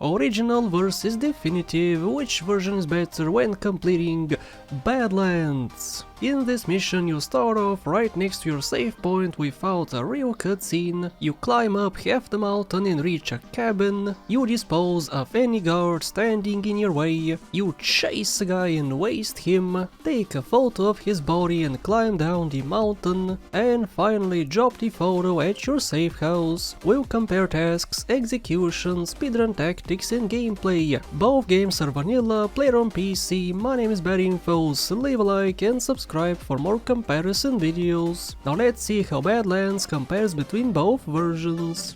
Original versus definitive, which version is better when completing Badlands? In this mission you start off right next to your save point without a real cutscene, you climb up half the mountain and reach a cabin, you dispose of any guard standing in your way, you chase a guy and waste him, take a photo of his body and climb down the mountain, and finally drop the photo at your safe house. We'll compare tasks, execution, speedrun tactics and gameplay. Both games are vanilla, player on PC. My name is BadInfos, leave a like and subscribe for more comparison videos. Now let's see how Badlands compares between both versions.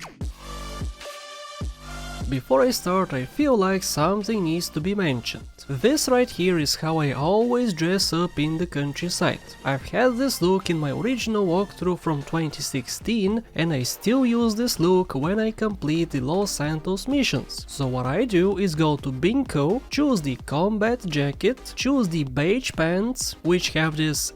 Before I start, I feel like something needs to be mentioned. This right here is how I always dress up in the countryside. I've had this look in my original walkthrough from 2016 and I still use this look when I complete the Los Santos missions. So what I do is go to Bingo, choose the combat jacket, choose the beige pants, which have this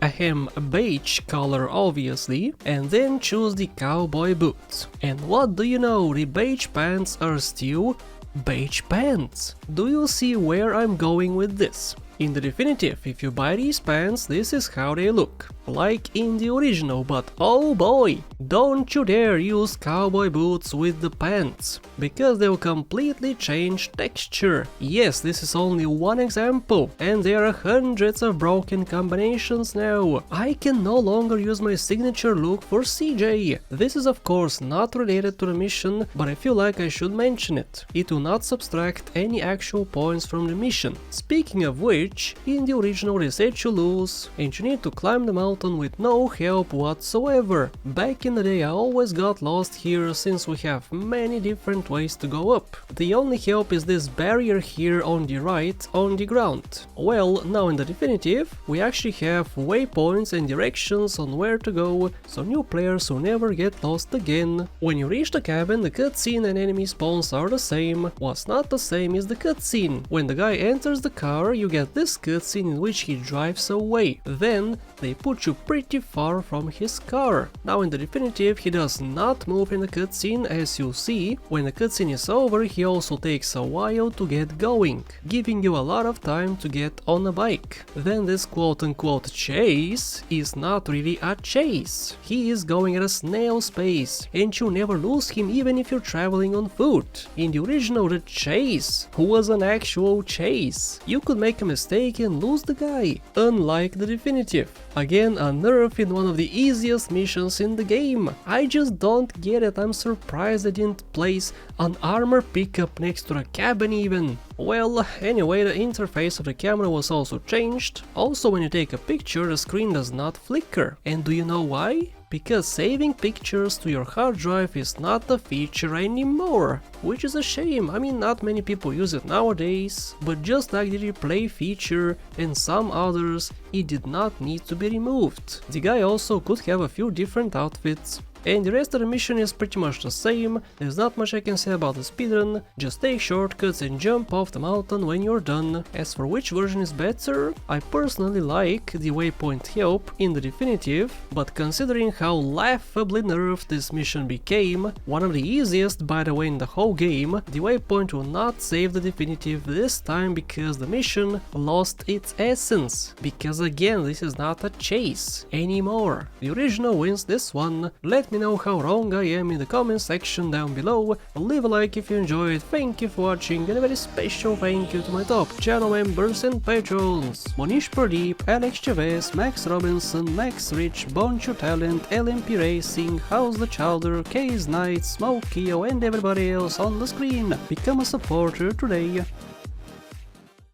beige color obviously, and then choose the cowboy boots. And what do you know, the beige pants are still beige pants. Do you see where I'm going with this? In the definitive, if you buy these pants, this is how they look, like in the original, but oh boy, don't you dare use cowboy boots with the pants, because they'll completely change texture. Yes, this is only one example, and there are hundreds of broken combinations now. I can no longer use my signature look for CJ. This is of course not related to the mission, but I feel like I should mention it. It will not subtract any actual points from the mission. Speaking of which, in the original they said you lose, and you need to climb the mountain with no help whatsoever. Back in the day I always got lost here since we have many different ways to go up. The only help is this barrier here on the right on the ground. Well, now in the definitive we actually have waypoints and directions on where to go, so new players will never get lost again. When you reach the cabin, the cutscene and enemy spawns are the same. What's not the same is the cutscene. When the guy enters the car, you get this cutscene in which he drives away. Then they put you pretty far from his car. Now in the definitive he does not move in the cutscene, as you see. When the cutscene is over he also takes a while to get going, giving you a lot of time to get on a bike. Then this quote-unquote chase is not really a chase. He is going at a snail's pace and you never lose him even if you're traveling on foot. In the original the chase was an actual chase. You could make a mistake and lose the guy, unlike the definitive. Again, a nerf in one of the easiest missions in the game. I just don't get it. I'm surprised they didn't place an armor pickup next to a cabin even. Well, anyway, the interface of the camera was also changed. Also, when you take a picture, the screen does not flicker. And do you know why? Because saving pictures to your hard drive is not a feature anymore, which is a shame. I mean, not many people use it nowadays, but just like the replay feature and some others, it did not need to be removed. The guy also could have a few different outfits. And the rest of the mission is pretty much the same. There's not much I can say about the speedrun, just take shortcuts and jump off the mountain when you're done. As for which version is better, I personally like the waypoint help in the definitive, but considering how laughably nerfed this mission became, one of the easiest by the way in the whole game, the waypoint will not save the definitive this time because the mission lost its essence. Because again, this is not a chase anymore. The original wins this one. Let me know how wrong I am in the comment section down below, leave a like if you enjoyed, thank you for watching, and a very special thank you to my top channel members and patrons: Monish Pradeep, Alex Chavez, Max Robinson, Max Rich, Boncho Talent, LMP Racing, House the Chowder, Case Knight, Smokio and everybody else on the screen. Become a supporter today.